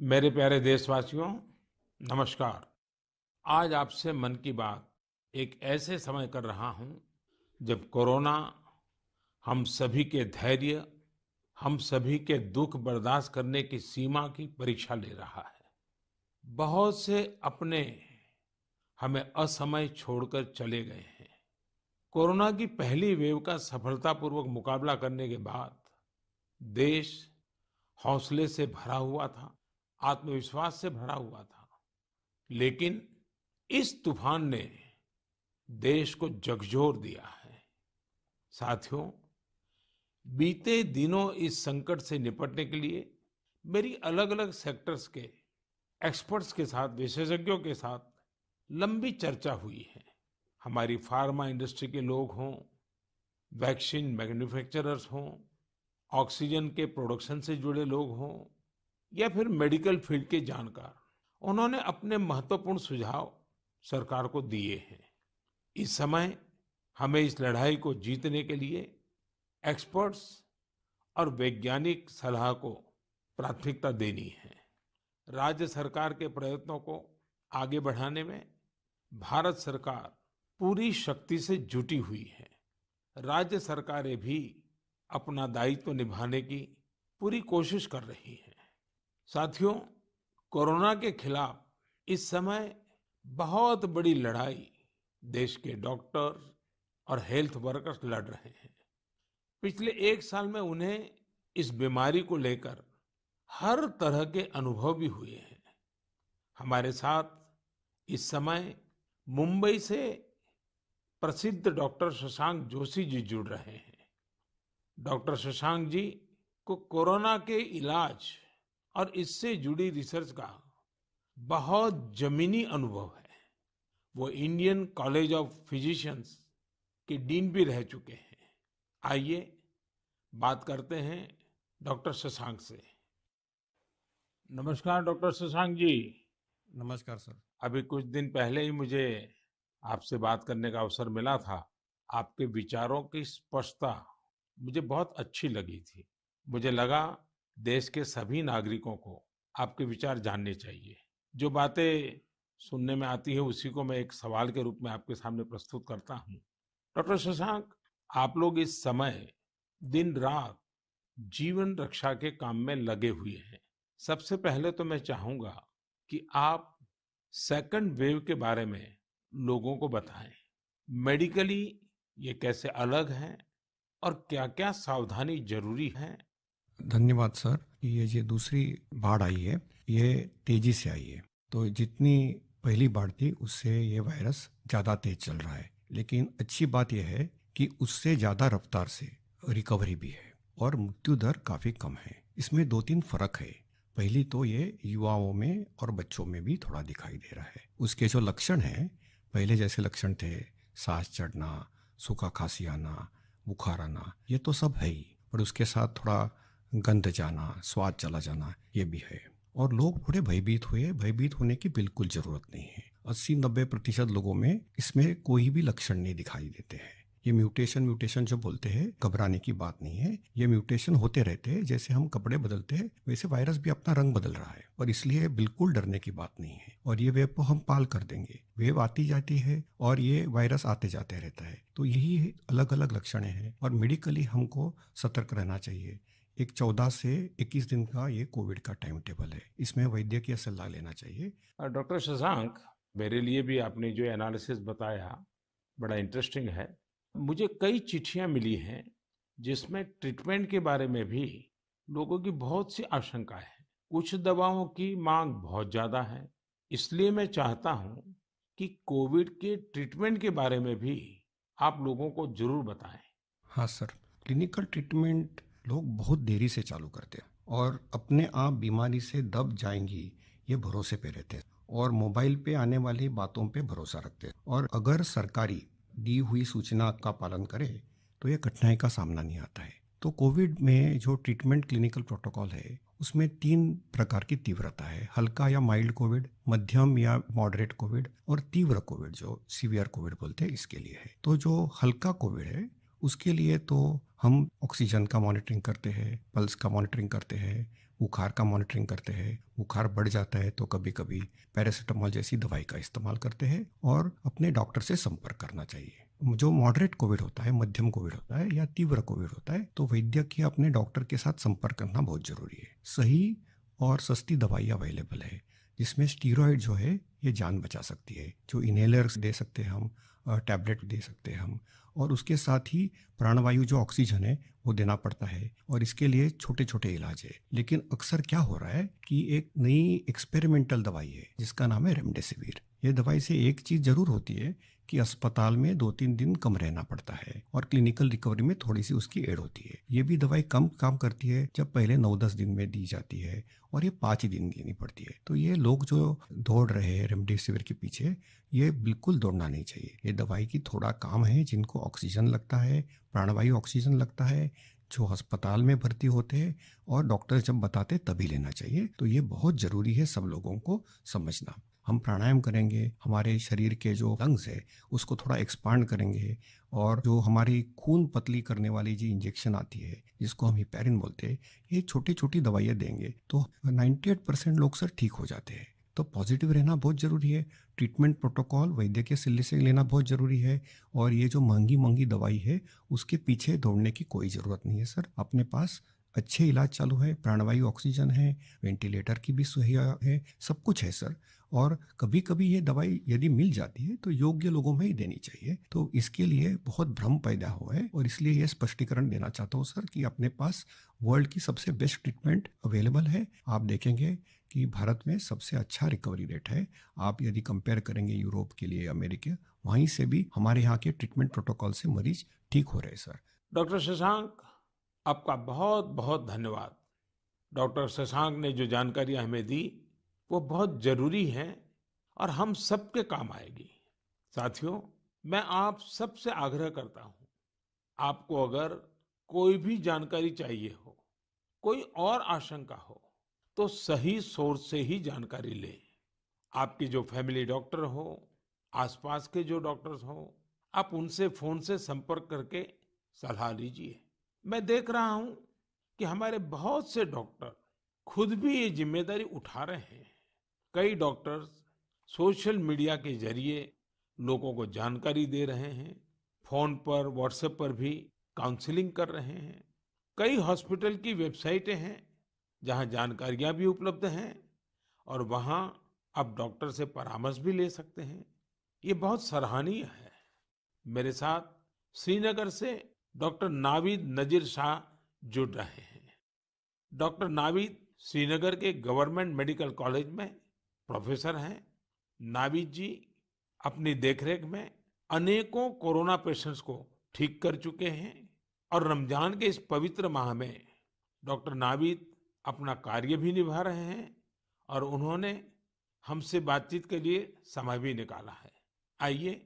मेरे प्यारे देशवासियों, नमस्कार। आज आपसे मन की बात एक ऐसे समय कर रहा हूं जब कोरोना हम सभी के धैर्य, हम सभी के दुख बर्दाश्त करने की सीमा की परीक्षा ले रहा है। बहुत से अपने हमें असमय छोड़कर चले गए हैं। कोरोना की पहली वेव का सफलतापूर्वक मुकाबला करने के बाद देश हौसले से भरा हुआ था, आत्मविश्वास से भरा हुआ था। लेकिन इस तूफान ने देश को झकझोर दिया है। साथियों, बीते दिनों इस संकट से निपटने के लिए मेरी अलग-अलग सेक्टर्स के एक्सपर्ट्स के साथ, विशेषज्ञों के साथ लंबी चर्चा हुई है। हमारी फार्मा इंडस्ट्री के लोग हों, वैक्सीन मैन्युफैक्चरर्स हों, ऑक्सीजन के प्रोडक्शन से जुड़े लोग हों या फिर मेडिकल फील्ड के जानकार, उन्होंने अपने महत्वपूर्ण सुझाव सरकार को दिए हैं। इस समय हमें इस लड़ाई को जीतने के लिए एक्सपर्ट्स और वैज्ञानिक सलाह को प्राथमिकता देनी है। राज्य सरकार के प्रयत्नों को आगे बढ़ाने में भारत सरकार पूरी शक्ति से जुटी हुई है। राज्य सरकारें भी अपना दायित्व निभाने की पूरी कोशिश कर रही हैं। साथियों, कोरोना के खिलाफ इस समय बहुत बड़ी लड़ाई देश के डॉक्टर और हेल्थ वर्कर्स लड़ रहे हैं। पिछले एक साल में उन्हें इस बीमारी को लेकर हर तरह के अनुभव भी हुए हैं। हमारे साथ इस समय मुंबई से प्रसिद्ध डॉक्टर शशांक जोशी जी जुड़ रहे हैं। डॉक्टर शशांक जी को कोरोना के इलाज और इससे जुड़ी रिसर्च का बहुत जमीनी अनुभव है। वो इंडियन कॉलेज ऑफ फिजिशियंस के डीन भी रह चुके हैं। आइए बात करते हैं डॉक्टर शशांक से। नमस्कार डॉक्टर शशांक जी। नमस्कार सर। अभी कुछ दिन पहले ही मुझे आपसे बात करने का अवसर मिला था। आपके विचारों की स्पष्टता मुझे बहुत अच्छी लगी थी। मुझे लगा देश के सभी नागरिकों को आपके विचार जानने चाहिए। जो बातें सुनने में आती है उसी को मैं एक सवाल के रूप में आपके सामने प्रस्तुत करता हूँ। डॉक्टर शशांक, आप लोग इस समय दिन रात जीवन रक्षा के काम में लगे हुए हैं। सबसे पहले तो मैं चाहूंगा कि आप सेकंड वेव के बारे में लोगों को बताएं। मेडिकली ये कैसे अलग है और क्या-क्या सावधानी जरूरी है। धन्यवाद सर। ये दूसरी बाढ़ आई है, ये तेजी से आई है। तो जितनी पहली बाढ़ थी उससे ये वायरस ज़्यादा तेज चल रहा है, लेकिन अच्छी बात यह है कि उससे ज़्यादा रफ्तार से रिकवरी भी है और मृत्यु दर काफ़ी कम है। इसमें दो तीन फर्क है। पहली तो ये युवाओं में और बच्चों में भी थोड़ा दिखाई दे रहा है। उसके जो लक्षण हैं, पहले जैसे लक्षण थे, सांस चढ़ना, सूखा खांसी आना, बुखार आना, ये तो सब है ही, पर उसके साथ थोड़ा गंध जाना, स्वाद चला जाना, ये भी है। और लोग थोड़े भयभीत हुए। भयभीत होने की बिल्कुल जरूरत नहीं है। 80-90% लोगों में इसमें कोई भी लक्षण नहीं दिखाई देते हैं। ये म्यूटेशन जो बोलते हैं, घबराने की बात नहीं है। ये म्यूटेशन होते रहते हैं। जैसे हम कपड़े बदलते हैं वैसे वायरस भी अपना रंग बदल रहा है, और इसलिए बिल्कुल डरने की बात नहीं है। और ये वेव को हम पाल कर देंगे। वेव आती जाती है और ये वायरस आते जाते रहता है। तो यही अलग अलग लक्षण हैं और मेडिकली हमको सतर्क रहना चाहिए। एक 14 से 21 दिन का ये कोविड का टाइम टेबल है। इसमें वैद्यकीय सलाह लेना चाहिए। डॉक्टर शशांक, मेरे लिए भी आपने जो एनालिसिस बताया बड़ा इंटरेस्टिंग है। मुझे कई चिट्ठियां मिली हैं जिसमें ट्रीटमेंट के बारे में भी लोगों की बहुत सी आशंका है। कुछ दवाओं की मांग बहुत ज्यादा है। इसलिए मैं चाहता हूं कि कोविड के ट्रीटमेंट के बारे में भी आप लोगों को जरूर बताएं। हाँ सर, क्लिनिकल ट्रीटमेंट लोग बहुत देरी से चालू करते हैं और अपने आप बीमारी से दब जाएंगी ये भरोसे पे रहते हैं और मोबाइल पे आने वाली बातों पे भरोसा रखते हैं। और अगर सरकारी दी हुई सूचना का पालन करे तो ये कठिनाई का सामना नहीं आता है। तो कोविड में जो ट्रीटमेंट क्लिनिकल प्रोटोकॉल है उसमें 3 प्रकार की तीव्रता है: हल्का या माइल्ड कोविड, मध्यम या मॉडरेट कोविड और तीव्र कोविड जो सीवियर कोविड बोलते हैं, इसके लिए है। तो जो हल्का कोविड है उसके लिए तो हम ऑक्सीजन का मॉनिटरिंग करते हैं, पल्स का मॉनिटरिंग करते हैं, बुखार का मॉनिटरिंग करते हैं। बुखार बढ़ जाता है तो कभी कभी पैरासीटामोल जैसी दवाई का इस्तेमाल करते हैं और अपने डॉक्टर से संपर्क करना चाहिए। जो मॉडरेट कोविड होता है, मध्यम कोविड होता है या तीव्र कोविड होता है, तो वैद्यक या अपने डॉक्टर के साथ संपर्क करना बहुत जरूरी है। सही और सस्ती दवाई अवेलेबल है जिसमें स्टीरॉयड जो है ये जान बचा सकती है, जो इनहेलर्स दे सकते हैं हम, टैबलेट दे सकते हैं हम, और उसके साथ ही प्राणवायु जो ऑक्सीजन है वो देना पड़ता है, और इसके लिए छोटे छोटे इलाज है। लेकिन अक्सर क्या हो रहा है कि एक नई एक्सपेरिमेंटल दवाई है जिसका नाम है रेमडेसिविर। ये दवाई से एक चीज जरूर होती है कि अस्पताल में 2-3 दिन कम रहना पड़ता है और क्लिनिकल रिकवरी में थोड़ी सी उसकी एड होती है। ये भी दवाई कम काम करती है जब पहले 9-10 दिन में दी जाती है, और ये 5 ही दिन लेनी पड़ती है। तो ये लोग जो दौड़ रहे हैं रेमडेसिविर के पीछे, ये बिल्कुल दौड़ना नहीं चाहिए। ये दवाई की थोड़ा काम है जिनको ऑक्सीजन लगता है, प्राणवायु ऑक्सीजन लगता है, जो अस्पताल में भर्ती होते हैं, और डॉक्टर जब बताते तभी लेना चाहिए। तो ये बहुत जरूरी है सब लोगों को समझना। हम प्राणायाम करेंगे, हमारे शरीर के जो लंग्स है उसको थोड़ा एक्सपांड करेंगे, और जो हमारी खून पतली करने वाली जो इंजेक्शन आती है जिसको हम हिपैरिन बोलते हैं, ये छोटी छोटी दवाइयाँ देंगे तो 98% लोग सर ठीक हो जाते हैं। तो पॉजिटिव रहना बहुत ज़रूरी है। ट्रीटमेंट प्रोटोकॉल वैद्य के सलाह से लेना बहुत ज़रूरी है, और ये जो महंगी महंगी दवाई है उसके पीछे दौड़ने की कोई ज़रूरत नहीं है सर। अपने पास अच्छे इलाज चालू है, प्राणवायु ऑक्सीजन है, वेंटिलेटर की भी सुविधा है, सब कुछ है सर। और कभी कभी ये दवाई यदि मिल जाती है तो योग्य लोगों में ही देनी चाहिए। तो इसके लिए बहुत भ्रम पैदा हुआ है, और इसलिए ये स्पष्टीकरण देना चाहता हूँ सर कि अपने पास वर्ल्ड की सबसे बेस्ट ट्रीटमेंट अवेलेबल है। आप देखेंगे कि भारत में सबसे अच्छा रिकवरी रेट है। आप यदि कंपेयर करेंगे यूरोप के लिए, अमेरिका, वहीं से भी हमारे यहाँ के ट्रीटमेंट प्रोटोकॉल से मरीज ठीक हो रहे हैं सर। डॉक्टर शशांक, आपका बहुत बहुत धन्यवाद। डॉक्टर शशांक ने जो जानकारियां हमें दी वो बहुत जरूरी हैं और हम सबके काम आएगी। साथियों, मैं आप सबसे आग्रह करता हूं, आपको अगर कोई भी जानकारी चाहिए हो, कोई और आशंका हो, तो सही सोर्स से ही जानकारी लें। आपकी जो फैमिली डॉक्टर हो, आसपास के जो डॉक्टर्स हो, आप उनसे फोन से संपर्क करके सलाह लीजिए। मैं देख रहा हूं कि हमारे बहुत से डॉक्टर खुद भी ये जिम्मेदारी उठा रहे हैं। कई डॉक्टर्स सोशल मीडिया के जरिए लोगों को जानकारी दे रहे हैं, फोन पर, व्हाट्सएप पर भी काउंसलिंग कर रहे हैं। कई हॉस्पिटल की वेबसाइटें हैं जहां जानकारियां भी उपलब्ध हैं, और वहां आप डॉक्टर से परामर्श भी ले सकते हैं। ये बहुत सराहनीय है। मेरे साथ श्रीनगर से डॉक्टर नावीद नजीर शाह जुड़ रहे हैं। डॉक्टर नावीद श्रीनगर के गवर्नमेंट मेडिकल कॉलेज में प्रोफेसर हैं। नावीद जी अपनी देखरेख में अनेकों कोरोना पेशेंट्स को ठीक कर चुके हैं, और रमजान के इस पवित्र माह में डॉक्टर नावीद अपना कार्य भी निभा रहे हैं, और उन्होंने हमसे बातचीत के लिए समय भी निकाला है। आइए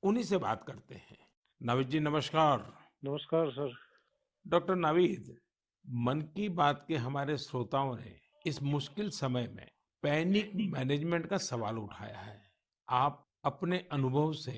उन्हीं से बात करते हैं। नावीद जी, नमस्कार। नमस्कार सर। डॉक्टर नावीद, मन की बात के हमारे श्रोताओं ने इस मुश्किल समय में पैनिक मैनेजमेंट का सवाल उठाया है। आप अपने अनुभव से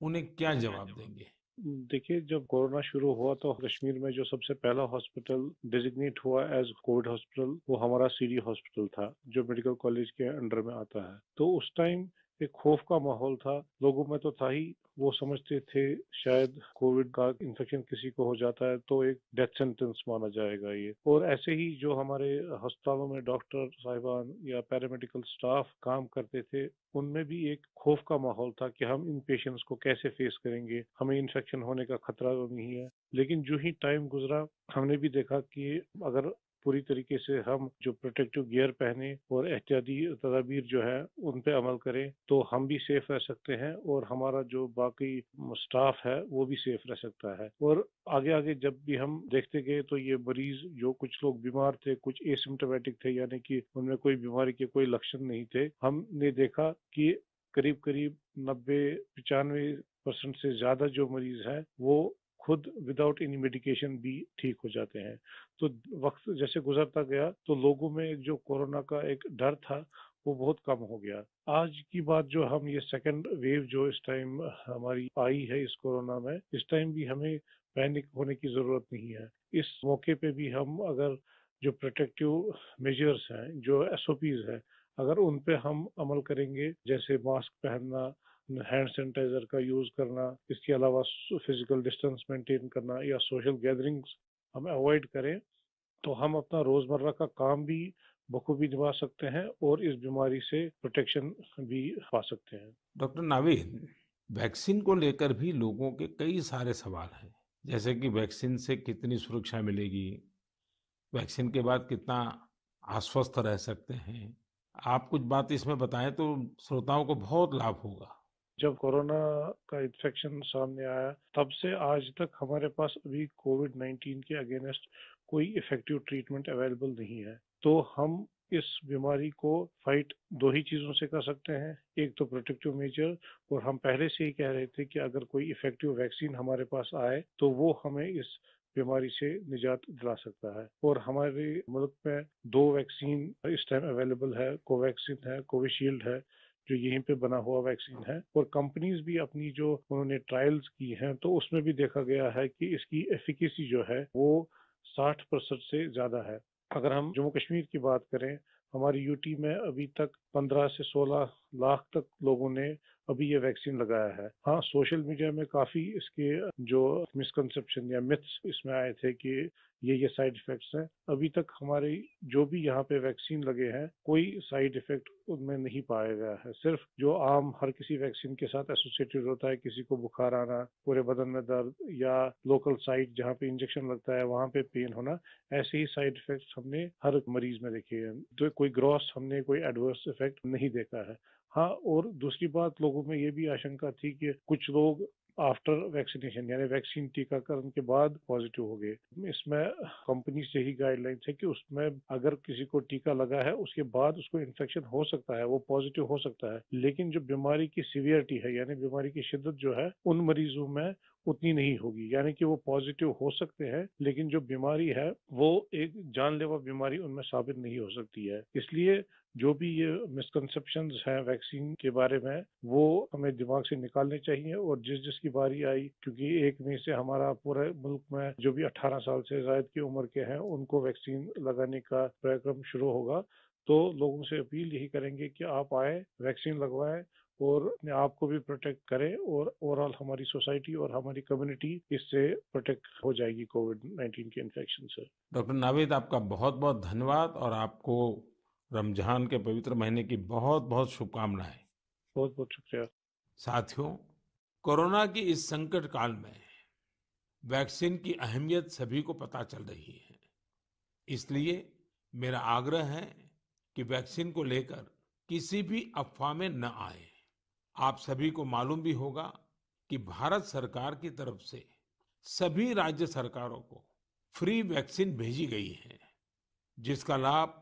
उन्हें क्या जवाब देंगे? देखिए, जब कोरोना शुरू हुआ तो कश्मीर में जो सबसे पहला हॉस्पिटल डेजिग्नेट हुआ एज कोविड हॉस्पिटल वो हमारा सीडी हॉस्पिटल था, जो मेडिकल कॉलेज के अंडर में आता है। तो उस टाइम एक खौफ का माहौल था लोगों में, तो था ही। वो समझते थे शायद कोविड का इन्फेक्शन किसी को हो जाता है तो एक डेथ सेंटेंस माना जाएगा ये। और ऐसे ही जो हमारे अस्पतालों में डॉक्टर साहिबान या पैरामेडिकल स्टाफ काम करते थे, उनमें भी एक खौफ का माहौल था कि हम इन पेशेंट्स को कैसे फेस करेंगे, हमें इन्फेक्शन होने का खतरा तो नहीं है। लेकिन जो ही टाइम गुजरा, हमने भी देखा कि अगर पूरी तरीके से हम जो प्रोटेक्टिव गियर पहने और एहतियाती तदाबीर जो है उन पे अमल करें, तो हम भी सेफ रह सकते हैं और हमारा जो बाकी स्टाफ है वो भी सेफ रह सकता है। और आगे आगे जब भी हम देखते गए तो ये मरीज, जो कुछ लोग बीमार थे, कुछ एसिम्प्टोमेटिक थे, यानी कि उनमें कोई बीमारी के कोई लक्षण नहीं थे, हमने देखा कि करीब करीब 90-95% से ज्यादा जो मरीज है वो खुद विदाउट एनी मेडिकेशन भी ठीक हो जाते हैं। तो वक्त जैसे गुजरता गया तो लोगों में जो कोरोना का एक डर था वो बहुत कम हो गया। आज की बात जो हम ये सेकंड वेव जो इस टाइम हमारी आई है इस कोरोना में, इस टाइम भी हमें पैनिक होने की जरूरत नहीं है। इस मौके पे भी हम अगर जो प्रोटेक्टिव मेजर्स हैं, जो एसओपीज है, अगर उन पे हम अमल करेंगे, जैसे मास्क पहनना, हैंड सैनिटाइजर का यूज करना, इसके अलावा फिजिकल डिस्टेंस मेंटेन करना या सोशल गैदरिंग्स हम अवॉइड करें, तो हम अपना रोजमर्रा का काम भी बखूबी निभा सकते हैं और इस बीमारी से प्रोटेक्शन भी पा सकते हैं। डॉक्टर नावीद, वैक्सीन को लेकर भी लोगों के कई सारे सवाल हैं, जैसे कि वैक्सीन से कितनी सुरक्षा मिलेगी, वैक्सीन के बाद कितना आश्वस्त रह सकते हैं। आप कुछ बात इसमें बताएं तो श्रोताओं को बहुत लाभ होगा। जब कोरोना का इन्फेक्शन सामने आया, तब से आज तक हमारे पास अभी कोविड-19 के अगेंस्ट कोई इफेक्टिव ट्रीटमेंट अवेलेबल नहीं है। तो हम इस बीमारी को फाइट दो ही चीजों से कर सकते हैं, एक तो प्रोटेक्टिव मेजर, और हम पहले से ही कह रहे थे कि अगर कोई इफेक्टिव वैक्सीन हमारे पास आए तो वो हमें इस बीमारी से निजात दिला सकता है। और हमारे मुल्क में दो वैक्सीन इस टाइम अवेलेबल है, कोवैक्सीन है, कोविशील्ड है, जो यहीं पे बना हुआ वैक्सीन है। और कंपनीज भी अपनी जो उन्होंने ट्रायल्स की हैं, तो उसमें भी देखा गया है कि इसकी एफिकेसी जो है वो 60% से ज्यादा है। अगर हम जम्मू कश्मीर की बात करें, हमारी यूटी में अभी तक 15 से 16 लाख तक लोगों ने अभी ये वैक्सीन लगाया है। हाँ, सोशल मीडिया में काफी इसके जो मिसकंसेप्शन या मिथ्स इसमें आए थे कि ये साइड इफेक्ट्स हैं। अभी तक हमारे जो भी यहाँ पे वैक्सीन लगे हैं, कोई साइड इफेक्ट उनमें नहीं पाया गया है। सिर्फ जो आम हर किसी वैक्सीन के साथ एसोसिएटेड होता है, किसी को बुखार आना, पूरे बदन में दर्द, या लोकल साइट जहाँ पे इंजेक्शन लगता है वहाँ पे पेन होना, ऐसे ही साइड इफेक्ट्स हमने हर मरीज में देखे हैं। तो कोई ग्रॉस हमने कोई एडवर्स इफेक्ट नहीं देखा है। हाँ, और दूसरी बात, लोगों में ये भी आशंका थी कि कुछ लोग आफ्टर वैक्सीनेशन यानी वैक्सीन टीकाकरण के बाद पॉजिटिव हो गए। इसमें कंपनी से ही गाइडलाइन है कि उसमें अगर किसी को टीका लगा है उसके बाद उसको इन्फेक्शन हो सकता है, वो पॉजिटिव हो सकता है, लेकिन जो बीमारी की सीवियरिटी है यानी बीमारी की शिद्दत जो है उन मरीजों में उतनी नहीं होगी। यानी कि वो पॉजिटिव हो सकते हैं, लेकिन जो बीमारी है वो एक जानलेवा बीमारी उनमें साबित नहीं हो सकती है। इसलिए जो भी ये मिसकंसेप्शंस हैं वैक्सीन के बारे में, वो हमें दिमाग से निकालने चाहिए। और जिस जिसकी बारी आई, क्योंकि 1 मई से हमारा पूरे मुल्क में जो भी 18 साल से ज्यादा की उम्र के हैं उनको वैक्सीन लगाने का कार्यक्रम शुरू होगा, तो लोगों से अपील यही करेंगे कि आप आए, वैक्सीन लगवाएं और अपने आप को भी प्रोटेक्ट करें, और ओवरऑल हमारी सोसाइटी और हमारी कम्युनिटी इससे प्रोटेक्ट हो जाएगी कोविड-19 के इन्फेक्शन से। डॉक्टर नावीद, आपका बहुत बहुत धन्यवाद और आपको रमजान के पवित्र महीने की बहुत बहुत शुभकामनाएं। बहुत बहुत शुक्रिया। साथियों, कोरोना की इस संकट काल में वैक्सीन की अहमियत सभी को पता चल रही है। इसलिए मेरा आग्रह है कि वैक्सीन को लेकर किसी भी अफवाह में न आए। आप सभी को मालूम भी होगा कि भारत सरकार की तरफ से सभी राज्य सरकारों को फ्री वैक्सीन भेजी गई है, जिसका लाभ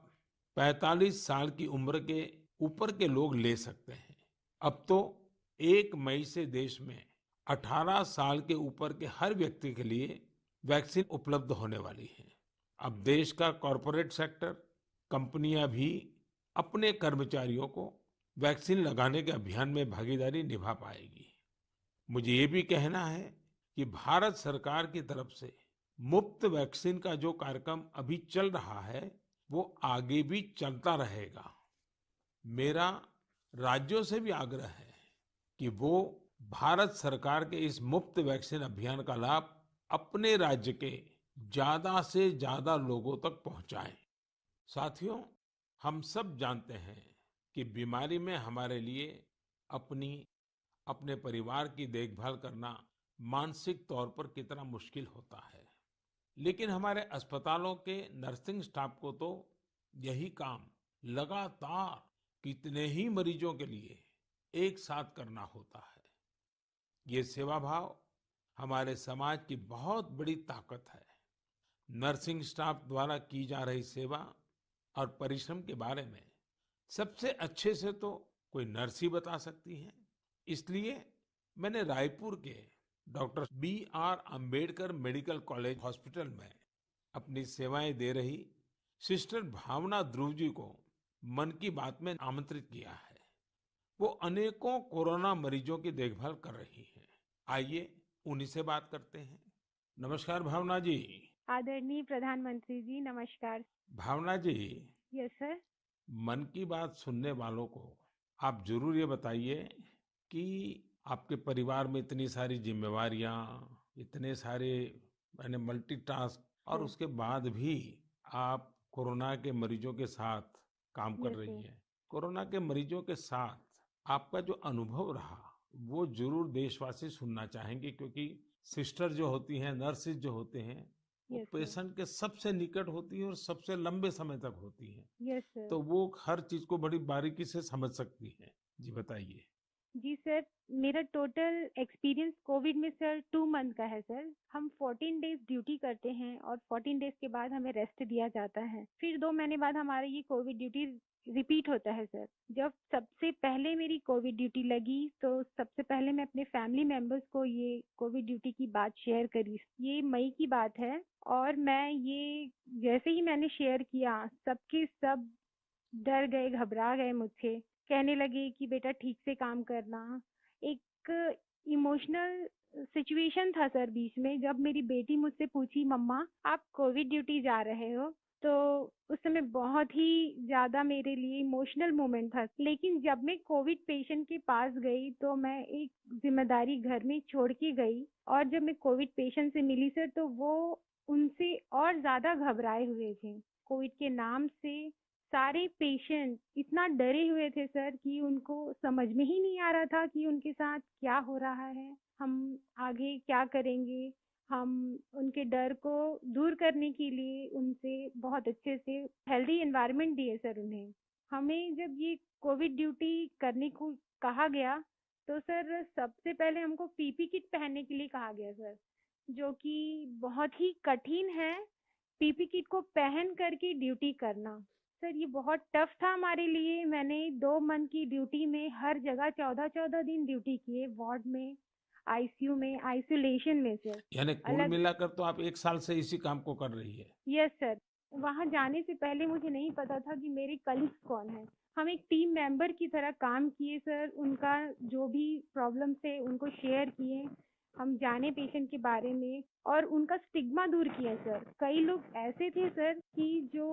45 साल की उम्र के ऊपर के लोग ले सकते हैं। अब तो 1 मई से देश में 18 साल के ऊपर के हर व्यक्ति के लिए वैक्सीन उपलब्ध होने वाली है। अब देश का कॉरपोरेट सेक्टर, कंपनियां भी अपने कर्मचारियों को वैक्सीन लगाने के अभियान में भागीदारी निभा पाएगी। मुझे ये भी कहना है कि भारत सरकार की तरफ से मुफ्त वैक्सीन का जो कार्यक्रम अभी चल रहा है, वो आगे भी चलता रहेगा। मेरा राज्यों से भी आग्रह है कि वो भारत सरकार के इस मुफ्त वैक्सीन अभियान का लाभ अपने राज्य के ज्यादा से ज्यादा लोगों तक पहुंचाएं। साथियों, हम सब जानते हैं कि बीमारी में हमारे लिए अपनी अपने परिवार की देखभाल करना मानसिक तौर पर कितना मुश्किल होता है। लेकिन हमारे अस्पतालों के नर्सिंग स्टाफ को तो यही काम लगातार कितने ही मरीजों के लिए एक साथ करना होता है। ये सेवा भाव हमारे समाज की बहुत बड़ी ताकत है। नर्सिंग स्टाफ द्वारा की जा रही सेवा और परिश्रम के बारे में सबसे अच्छे से तो कोई नर्स ही बता सकती है। इसलिए मैंने रायपुर के doctor B R. Ambedkar medical college hospital में अपनी सेवाएं दे रही सिस्टर भावना ध्रुव जी को मन की बात में आमंत्रित किया है। वो अनेकों कोरोना मरीजों की देखभाल कर रही हैं। आइए उन्हीं से बात करते हैं। नमस्कार भावना जी। आदरणीय प्रधानमंत्री जी, नमस्कार। भावना जी, यस सर। मन की बात सुनने वालों को आप जरूर ये बताइए कि आपके परिवार में इतनी सारी जिम्मेवारियां, इतने सारे मैंने मल्टीटास्क, और सर। उसके बाद भी आप कोरोना के मरीजों के साथ काम कर यस रही सर। हैं। कोरोना के मरीजों के साथ आपका जो अनुभव रहा वो जरूर देशवासी सुनना चाहेंगे, क्योंकि सिस्टर जो होती हैं, नर्सिस जो होते हैं, वो यस सर। पेशेंट के सबसे निकट होती हैं और सबसे लंबे समय तक होती हैं। Yes sir. तो वो हर चीज को बड़ी बारीकी से समझ सकती हैं। जी बताइए। जी सर, मेरा टोटल एक्सपीरियंस कोविड में सर 2 मंथ का है सर। हम 14 डेज ड्यूटी करते हैं और 14 डेज के बाद हमें रेस्ट दिया जाता है। फिर 2 महीने बाद हमारी ये कोविड ड्यूटी रिपीट होता है सर। जब सबसे पहले मेरी कोविड ड्यूटी लगी तो सबसे पहले मैं अपने फैमिली मेंबर्स को ये कोविड ड्यूटी की बात शेयर करी। ये मई की बात है और मैं ये जैसे ही मैंने शेयर किया, सबके सब डर गए, घबरा गए मुझसे। कहने लगे कि बेटा ठीक से काम करना। एक इमोशनल सिचुएशन था सर बीच में, जब मेरी बेटी मुझसे पूछी, मम्मा आप कोविड ड्यूटी जा रहे हो? तो उस समय बहुत ही ज़्यादा मेरे लिए इमोशनल मोमेंट था। लेकिन जब मैं कोविड पेशेंट के पास गई तो मैं एक ज़िम्मेदारी घर में छोड़ के गई और जब मैं कोविड पेशेंट से मिली सर, तो वो उनसे और ज़्यादा घबराए हुए थे। कोविड के नाम से सारे पेशेंट इतना डरे हुए थे सर कि उनको समझ में ही नहीं आ रहा था कि उनके साथ क्या हो रहा है, हम आगे क्या करेंगे। हम उनके डर को दूर करने के लिए उनसे बहुत अच्छे से हेल्दी एनवायरनमेंट दिए सर उन्हें। हमें जब ये कोविड ड्यूटी करने को कहा गया तो सर सबसे पहले हमको पीपी किट पहनने के लिए कहा गया सर, जो कि बहुत ही कठिन है। पीपी किट को पहन करके ड्यूटी करना सर, ये बहुत टफ था हमारे लिए। मैंने 2 मंथ की ड्यूटी में हर जगह 14-14 दिन ड्यूटी किए, वार्ड में, आईसीयू में, आइसोलेशन में सर। यानी कुल अलग। मिलाकर तो आप 1 साल से इसी काम को कर रही है। Yes sir. वहाँ जाने से पहले मुझे नहीं पता था कि मेरे कलीग्स कौन हैं। हम एक टीम मेंबर की तरह काम किए सर, उनका जो भी प्रॉब्लम थे उनको शेयर किए। हम जाने पेशेंट के बारे में और उनका स्टिग्मा दूर किया सर। कई लोग ऐसे थे सर कि जो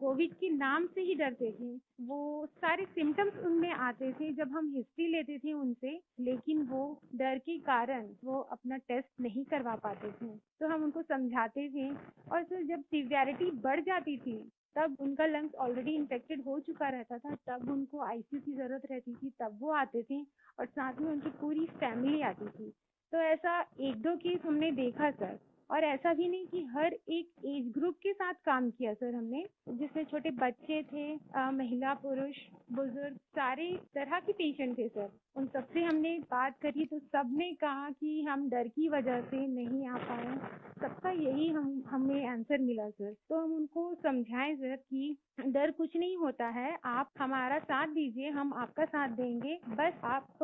कोविड के नाम से ही डरते थे। वो सारे सिम्टम्स उनमें आते थे जब हम हिस्ट्री लेते थे उनसे, लेकिन वो डर के कारण वो अपना टेस्ट नहीं करवा पाते थे। तो हम उनको समझाते थे और सर जब सीवियरिटी बढ़ जाती थी, तब उनका लंग्स ऑलरेडी इन्फेक्टेड हो चुका रहता था, तब उनको आईसीयू की ज़रूरत रहती थी, तब वो आते थे और साथ में उनकी पूरी फैमिली आती थी। तो ऐसा 1-2 केस हमने देखा सर। और ऐसा भी नहीं कि हर एक एज ग्रुप के साथ काम किया सर हमने, जिसमें छोटे बच्चे थे, महिला, पुरुष, बुजुर्ग, सारे तरह के पेशेंट थे सर। उन सबसे हमने बात करी तो सबने कहा कि हम डर की वजह से नहीं आ पाए। सबका यही हमें आंसर मिला सर। तो हम उनको समझाएं सर कि डर कुछ नहीं होता है, आप हमारा साथ दीजिए, हम आपका साथ देंगे। बस आप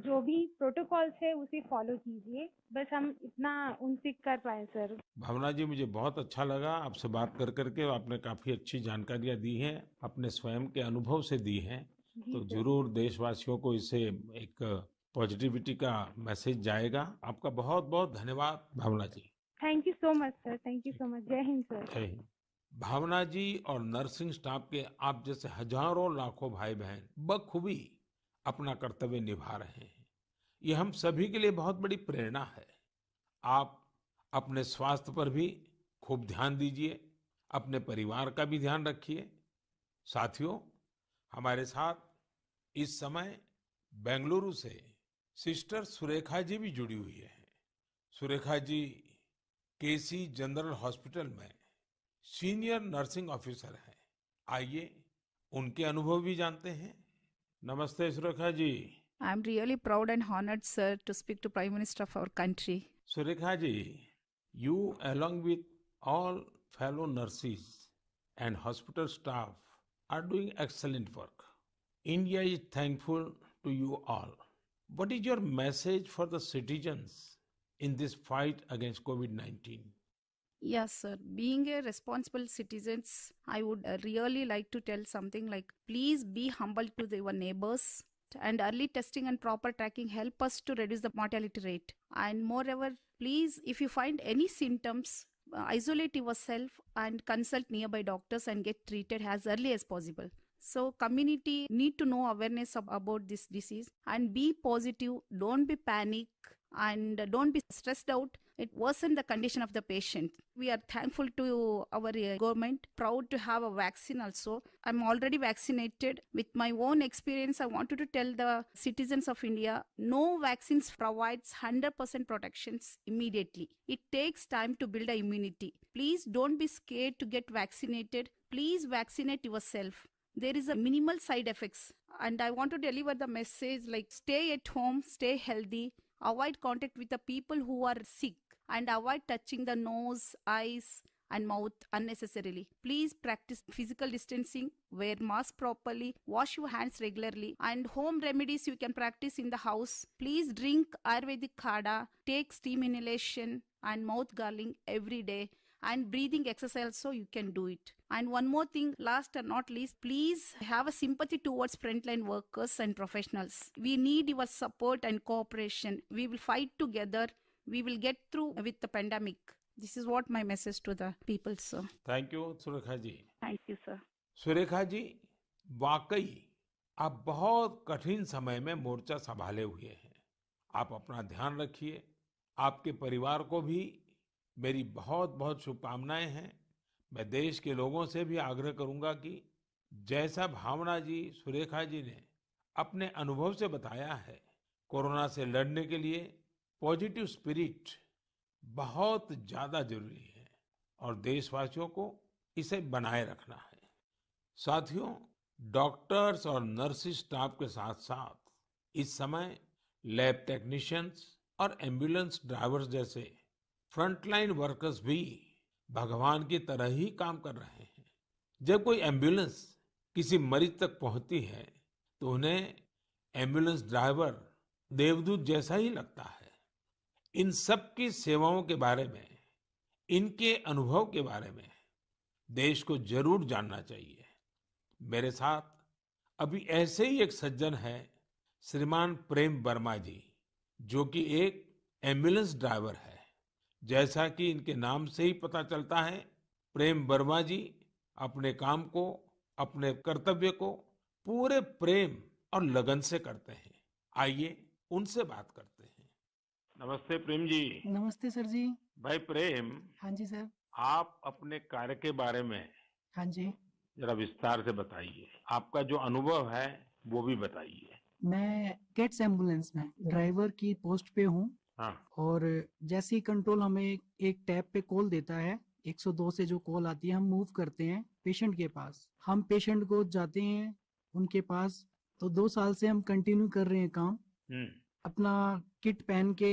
जो भी प्रोटोकॉल्स है उसे फॉलो कीजिए। बस हम इतना उनसे कर पाए सर। भावना जी, मुझे बहुत अच्छा लगा आपसे बात कर करके। आपने काफी अच्छी जानकारियां दी हैं, अपने स्वयं के अनुभव से दी हैं। जी तो सर। जरूर देशवासियों को इससे एक पॉजिटिविटी का मैसेज जाएगा। आपका बहुत बहुत धन्यवाद Bhavna ji. Thank you so much sir, thank you so much. जय हिंद सर। जय हिंद। भावना जी और नर्सिंग स्टाफ के आप जैसे हजारों लाखों भाई बहन बखूबी अपना कर्तव्य निभा रहे हैं। ये हम सभी के लिए बहुत बड़ी प्रेरणा है। आप अपने स्वास्थ्य पर भी खूब ध्यान दीजिए, अपने परिवार का भी ध्यान रखिए। साथियों, हमारे साथ इस समय बेंगलुरु से सिस्टर सुरेखा जी भी जुड़ी हुई है। सुरेखा जी केसी जनरल हॉस्पिटल में सीनियर नर्सिंग ऑफिसर हैं। आइए उनके अनुभव भी जानते हैं। नमस्ते Surekha ji. I'm really proud and honored, sir, to speak to Prime Minister of our country. Surekha ji, you along with all fellow nurses and hospital staff are doing excellent work. India is thankful to you all. What is your message for the citizens in this fight against COVID-19? Yes, sir. Being a responsible citizens, I would really like to tell something like, please be humble to your neighbors. And early testing and proper tracking help us to reduce the mortality rate. And moreover, please, if you find any symptoms, isolate yourself and consult nearby doctors and get treated as early as possible. So community need to know awareness about this disease and be positive, don't be panic and don't be stressed out. It wasn't the condition of the patient. We are thankful to our government, proud to have a vaccine also. I'm already vaccinated. With my own experience, I wanted to tell the citizens of India, no vaccines provides 100% protections immediately. It takes time to build a immunity. Please don't be scared to get vaccinated. Please vaccinate yourself. There is a minimal side effects, and I want to deliver the message like stay at home, stay healthy, avoid contact with the people who are sick, and avoid touching the nose, eyes and mouth unnecessarily. Please practice physical distancing, wear mask properly, wash your hands regularly, and home remedies you can practice in the house. Please drink Ayurvedic kada, take steam inhalation and mouth gargling every day, and breathing exercise so you can do it. And one more thing, last and not least, please have a sympathy towards frontline workers and professionals. We need your support and cooperation. We will fight together. We will get through with the pandemic. This is what my message to the people, sir. Thank you Surekha ji. Thank you, sir. Surekha ji, वाकई आप बहुत कठिन समय में मोर्चा संभाले हुए हैं। आप अपना ध्यान रखिए। आपके परिवार को भी मेरी बहुत बहुत शुभकामनाएं हैं। मैं देश के लोगों से भी आग्रह करूंगा कि जैसा भावना जी, सुरेखा जी ने अपने अनुभव से बताया है, कोरोना से लड़ने के लिए पॉजिटिव स्पिरिट बहुत ज्यादा जरूरी है और देशवासियों को इसे बनाए रखना है। साथियों, डॉक्टर्स और नर्सिंग स्टाफ के साथ साथ इस समय लैब टेक्नीशियंस और एम्बुलेंस ड्राइवर्स जैसे फ्रंटलाइन वर्कर्स भी भगवान की तरह ही काम कर रहे हैं। जब कोई एम्बुलेंस किसी मरीज तक पहुंचती है तो उन्हें एम्बुलेंस ड्राइवर देवदूत जैसा ही लगता है। इन सब की सेवाओं के बारे में, इनके अनुभव के बारे में देश को जरूर जानना चाहिए। मेरे साथ अभी ऐसे ही एक सज्जन है, श्रीमान प्रेम वर्मा जी, जो कि एक एम्बुलेंस ड्राइवर है। जैसा कि इनके नाम से ही पता चलता है, प्रेम वर्मा जी अपने काम को, अपने कर्तव्य को पूरे प्रेम और लगन से करते हैं। आइए उनसे बात करते हैं। नमस्ते प्रेम जी। नमस्ते सर जी। भाई प्रेम, हाँ जी सर। आप अपने कार्य के बारे में हाँ जी। जरा विस्तार से बताइए। आपका जो अनुभव है वो भी बताइए। मैं गेट्स एम्बुलेंस में ड्राइवर की पोस्ट पे हूँ। हाँ। और जैसे ही कंट्रोल हमें एक टैब पे कॉल देता है, 102 से जो कॉल आती है, हम मूव करते हैं पेशेंट के पास। हम पेशेंट को जाते हैं उनके पास। तो 2 साल से हम कंटिन्यू कर रहे हैं काम। अपना किट पहन के,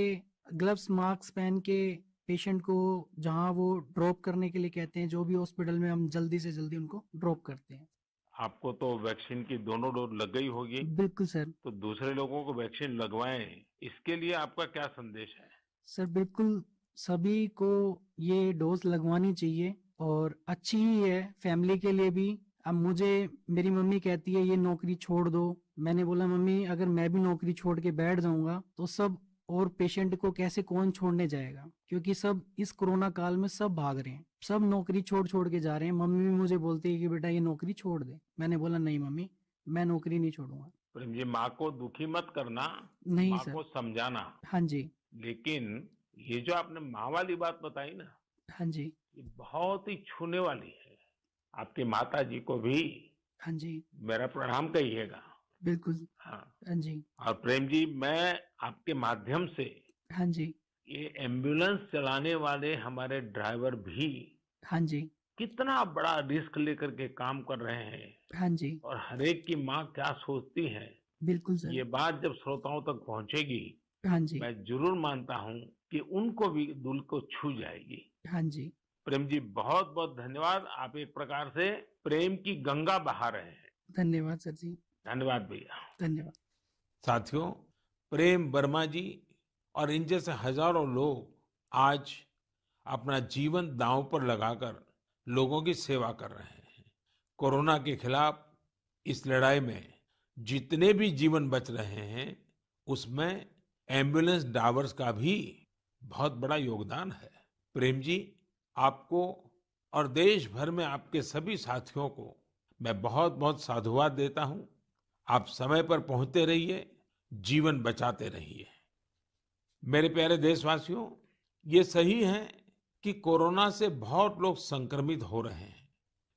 ग्लव्स, मास्क पहन के पेशेंट को जहाँ वो ड्रॉप करने के लिए कहते हैं, जो भी हॉस्पिटल में, हम जल्दी से जल्दी उनको ड्रॉप करते हैं। आपको तो वैक्सीन की दोनों डोज लग गई होगी। बिल्कुल सर। तो दूसरे लोगों को वैक्सीन लगवाएं, इसके लिए आपका क्या संदेश है? सर बिल्कुल, सभी को ये डोज लगवानी चाहिए और अच्छी ही है फैमिली के लिए भी। अब मुझे मेरी मम्मी कहती है ये नौकरी छोड़ दो। मैंने बोला मम्मी, अगर मैं भी नौकरी छोड़ के बैठ जाऊंगा तो सब और पेशेंट को कैसे कौन छोड़ने जाएगा, क्योंकि सब इस कोरोना काल में सब भाग रहे हैं, सब नौकरी छोड़ छोड़ के जा रहे हैं। मम्मी भी मुझे बोलती है कि बेटा ये नौकरी छोड़ दे। मैंने बोला नहीं मम्मी, मैं नौकरी नहीं छोड़ूंगा। प्रेम जी, माँ को दुखी मत करना, नहीं माँ सर। को समझाना। हाँ जी। लेकिन ये जो आपने माँ वाली बात बताई ना, हाँ जी। ये बहुत ही छूने वाली है। आपकी माता जी को भी हाँ जी। मेरा प्रणाम कहिएगा। बिल्कुल। हाँ। हाँ जी। और प्रेम जी, मैं आपके माध्यम से हाँ जी। ये एम्बुलेंस चलाने वाले हमारे ड्राइवर भी हाँ जी। कितना बड़ा रिस्क लेकर के काम कर रहे हैं हाँ जी। और हर एक की माँ क्या सोचती है, बिल्कुल सर। ये बात जब श्रोताओं तक पहुंचेगी, हाँ जी। मैं जरूर मानता हूँ कि उनको भी दिल को छू जाएगी। हाँ जी। प्रेम जी, बहुत बहुत धन्यवाद। आप एक प्रकार से प्रेम की गंगा बहा रहे हैं। धन्यवाद सर जी। धन्यवाद भैया। धन्यवाद। साथियों, प्रेम वर्मा जी और इन जैसे हजारों लोग आज अपना जीवन दांव पर लगाकर लोगों की सेवा कर रहे हैं। कोरोना के खिलाफ इस लड़ाई में जितने भी जीवन बच रहे हैं, उसमें एम्बुलेंस ड्राइवर्स का भी बहुत बड़ा योगदान है। प्रेम जी, आपको और देश भर में आपके सभी साथियों को मैं बहुत बहुत साधुवाद देता हूं। आप समय पर पहुंचते रहिए, जीवन बचाते रहिए। मेरे प्यारे देशवासियों, ये सही है कि कोरोना से बहुत लोग संक्रमित हो रहे हैं,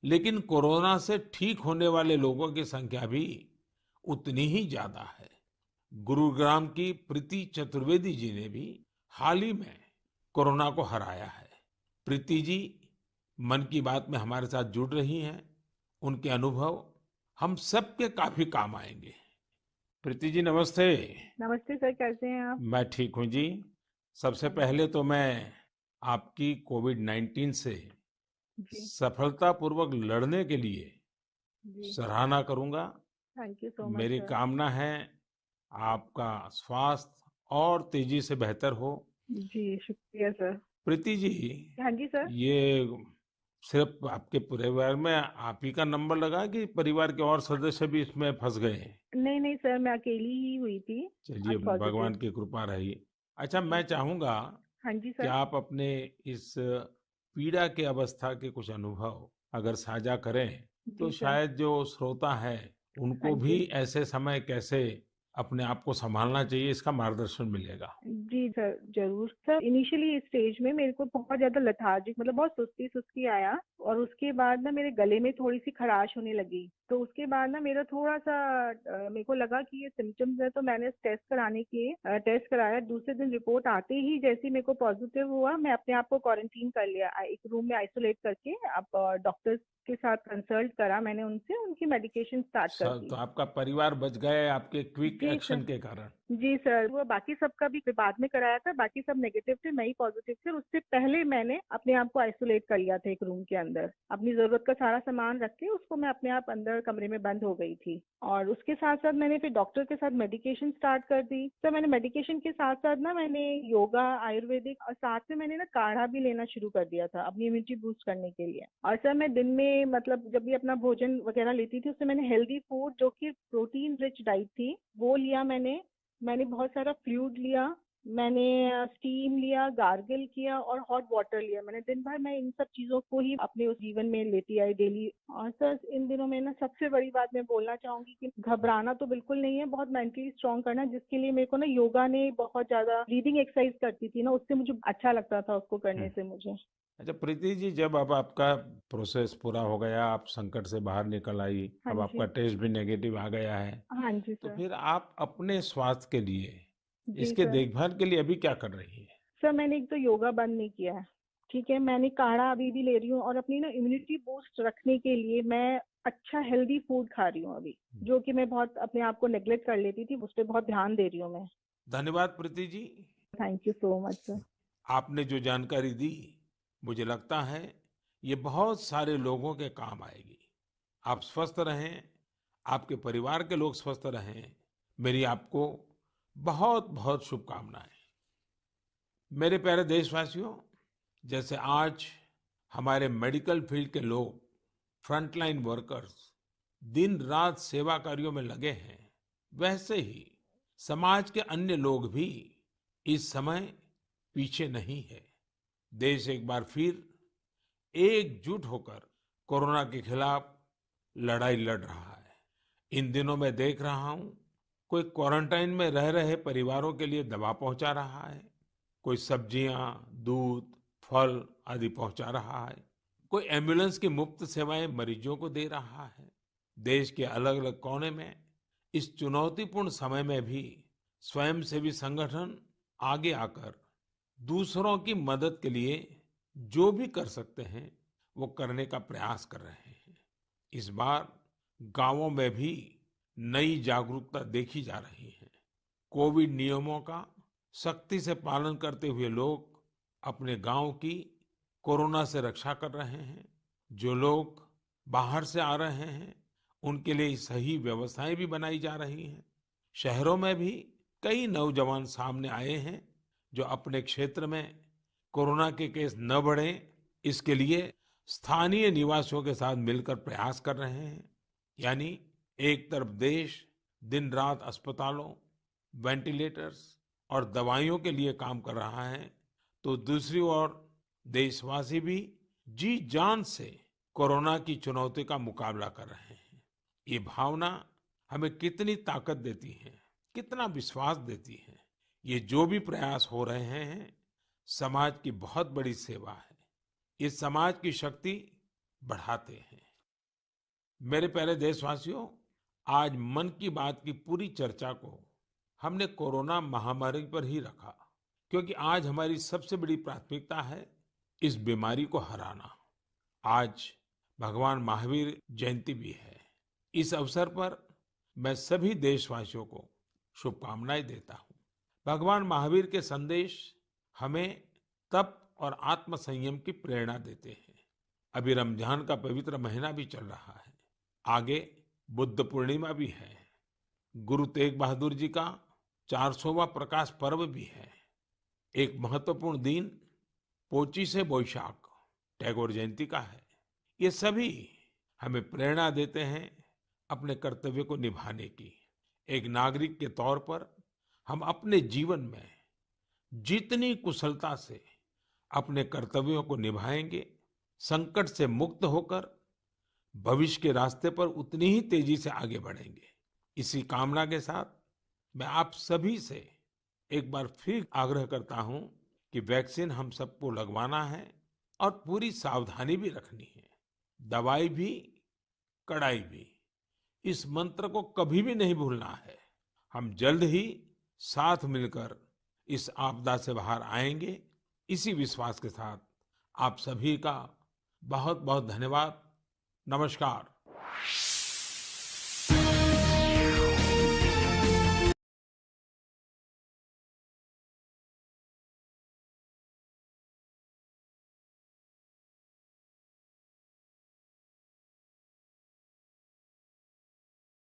लेकिन कोरोना से ठीक होने वाले लोगों की संख्या भी उतनी ही ज्यादा है। गुरुग्राम की प्रीति चतुर्वेदी जी ने भी हाल ही में कोरोना को हराया है। प्रीति जी मन की बात में हमारे साथ जुड़ रही हैं। उनके अनुभव हम सबके काफी काम आएंगे। प्रीति जी नमस्ते। नमस्ते सर, कैसे हैं आप? मैं ठीक हूँ जी। सबसे हाँ पहले तो मैं आपकी कोविड-19 से जी। सफलतापूर्वक लड़ने के लिए जी। सराहना करूंगा। थैंक यू सो मच मेरी सर। कामना है आपका स्वास्थ्य और तेजी से बेहतर हो। जी, शुक्रिया सर। प्रीति जी, हाँ जी सर। ये सिर्फ आपके परिवार में आप ही का नंबर लगा कि परिवार के और सदस्य भी इसमें फंस गए हैं? नहीं नहीं सर, मैं अकेली ही हुई थी। चलिए, आज पॉजिटिव। भगवान की कृपा रही। अच्छा, जी मैं सर। चाहूंगा हाँ जी कि सर। आप अपने इस पीड़ा के अवस्था के कुछ अनुभव अगर साझा करें, तो जी सर। शायद जो श्रोता है हाँ उनको भी जी। ऐसे समय कैसे अपने आप को संभालना चाहिए, इसका मार्गदर्शन मिलेगा। जी सर, ज़रूर। सर इनिशियली इस स्टेज में मेरे को बहुत ज़्यादा लेथार्जिक मतलब बहुत सुस्ती-सुस्ती आया और उसके बाद ना मेरे गले में थोड़ी-सी खराश होने लगी। तो उसके बाद ना मेरा थोड़ा-सा मेरे को लगा कि ये सिम्पटम्स है, तो मैंने टेस्ट कराने के टेस्ट कराया। दूसरे दिन रिपोर्ट आते ही जैसे ही मेरे को पॉजिटिव हुआ, मैं अपने आप को क्वारंटीन कर लिया। एक रूम में आइसोलेट करके अब डॉक्टर्स के साथ कंसल्ट करा मैंने उनसे, उनकी मेडिकेशन स्टार्ट कर तो दी। आपका परिवार बच गए आपके क्विक जी सर। एक्शन के कारण। जी सर, वो बाकी सबका भी बाद में कराया था, बाकी सब नेगेटिव थे, मैं ही पॉजिटिव थी और उससे पहले मैंने अपने आप को आइसोलेट कर लिया था एक रूम के अंदर। अपनी ज़रूरत का सारा सामान रख के उसको मैं अपने आप अंदर कमरे में बंद हो गई थी। और उसके साथ-साथ मैंने फिर डॉक्टर के साथ मेडिकेशन स्टार्ट कर दी। तो मैंने मेडिकेशन के साथ-साथ ना मैंने योगा, आयुर्वेदिक और साथ में मैंने ना काढ़ा भी लेना शुरू कर दिया था अपनी इम्यूनिटी बूस्ट करने के लिए। और सर मैं दिन में मतलब जब भी अपना भोजन वगैरह लेती थी, उससे मैंने हेल्दी फूड जो कि प्रोटीन रिच डाइट थी, वो लिया मैंने। मैंने बहुत सारा फ्लूइड लिया, मैंने स्टीम लिया, गार्गल किया और हॉट वाटर लिया। मैंने दिन भर मैं इन सब चीज़ों को ही अपने उस जीवन में लेती आई डेली। और सर इन दिनों में ना सबसे बड़ी बात मैं बोलना चाहूँगी कि घबराना तो बिल्कुल नहीं है, बहुत मेंटली स्ट्रांग करना है, जिसके लिए मेरे को ना योगा ने बहुत ज़्यादा ब्रीदिंग एक्सरसाइज करती थी ना, उससे मुझे अच्छा लगता था उसको करने हम्म। से मुझे। अच्छा प्रीति जी, जब अब आपका प्रोसेस पूरा हो गया, आप संकट से बाहर निकल आई, हाँ अब आपका जी। टेस्ट भी नेगेटिव आ गया है, हाँ जी तो सर। फिर आप अपने स्वास्थ्य के लिए, जी इसके सर। देखभाल के लिए अभी क्या कर रही है? सर मैंने एक तो योगा बंद नहीं किया है, ठीक है? मैंने काढ़ा अभी भी ले रही हूँ और अपनी ना इम्यूनिटी बूस्ट रखने के लिए मैं अच्छा हेल्दी फूड खा रही हूँ अभी, जो कि मैं बहुत अपने आप को नेग्लेक्ट कर लेती थी, उस पे बहुत ध्यान दे रही हूँ मैं। धन्यवाद Preeti ji. Thank you so much sir. आपने जो जानकारी दी, मुझे लगता है ये बहुत सारे लोगों के काम आएगी। आप स्वस्थ रहें, आपके परिवार के लोग स्वस्थ रहें, मेरी आपको बहुत बहुत शुभकामनाएं। मेरे प्यारे देशवासियों, जैसे आज हमारे मेडिकल फील्ड के लोग, फ्रंटलाइन वर्कर्स, दिन रात सेवा कार्यों में लगे हैं, वैसे ही समाज के अन्य लोग भी इस समय पीछे नहीं है। देश एक बार फिर एकजुट होकर कोरोना के खिलाफ लड़ाई लड़ रहा है। इन दिनों मैं देख रहा हूं, कोई क्वारंटाइन में रह रहे परिवारों के लिए दवा पहुंचा रहा है, कोई सब्जियां, दूध, फल आदि पहुंचा रहा है, कोई एम्बुलेंस की मुफ्त सेवाएं मरीजों को दे रहा है। देश के अलग अलग कोने में इस चुनौतीपूर्ण समय में भी स्वयंसेवी संगठन आगे आकर दूसरों की मदद के लिए जो भी कर सकते हैं वो करने का प्रयास कर रहे हैं। इस बार गांवों में भी नई जागरूकता देखी जा रही है। कोविड नियमों का सख्ती से पालन करते हुए लोग अपने गांव की कोरोना से रक्षा कर रहे हैं। जो लोग बाहर से आ रहे हैं उनके लिए सही व्यवस्थाएं भी बनाई जा रही हैं। शहरों में भी कई नौजवान सामने आए हैं जो अपने क्षेत्र में कोरोना के केस न बढ़े, इसके लिए स्थानीय निवासियों के साथ मिलकर प्रयास कर रहे हैं। यानी एक तरफ देश दिन रात अस्पतालों, वेंटिलेटर्स और दवाइयों के लिए काम कर रहा है, तो दूसरी ओर देशवासी भी जी जान से कोरोना की चुनौती का मुकाबला कर रहे हैं। ये भावना हमें कितनी ताकत देती है, कितना विश्वास देती है। ये जो भी प्रयास हो रहे हैं, समाज की बहुत बड़ी सेवा है। ये समाज की शक्ति बढ़ाते हैं। मेरे प्यारे देशवासियों, आज मन की बात की पूरी चर्चा को हमने कोरोना महामारी पर ही रखा, क्योंकि आज हमारी सबसे बड़ी प्राथमिकता है इस बीमारी को हराना। आज भगवान महावीर जयंती भी है। इस अवसर पर मैं सभी देशवासियों को शुभकामनाएं देता हूँ। भगवान महावीर के संदेश हमें तप और आत्म संयम की प्रेरणा देते हैं। अभी रमजान का पवित्र महीना भी चल रहा है। आगे बुद्ध पूर्णिमा भी है। गुरु तेग बहादुर जी का 400वां प्रकाश पर्व भी है। एक महत्वपूर्ण दिन पोचिशे बोईशाख टैगोर जयंती का है। ये सभी हमें प्रेरणा देते हैं अपने कर्तव्य को निभाने की। एक नागरिक के तौर पर हम अपने जीवन में जितनी कुशलता से अपने कर्तव्यों को निभाएंगे, संकट से मुक्त होकर भविष्य के रास्ते पर उतनी ही तेजी से आगे बढ़ेंगे। इसी कामना के साथ मैं आप सभी से एक बार फिर आग्रह करता हूं कि वैक्सीन हम सबको लगवाना है और पूरी सावधानी भी रखनी है। दवाई भी, कड़ाई भी, इस मंत्र को कभी भी नहीं भूलना है। हम जल्द ही साथ मिलकर इस आपदा से बाहर आएंगे। इसी विश्वास के साथ आप सभी का बहुत बहुत धन्यवाद। नमस्कार।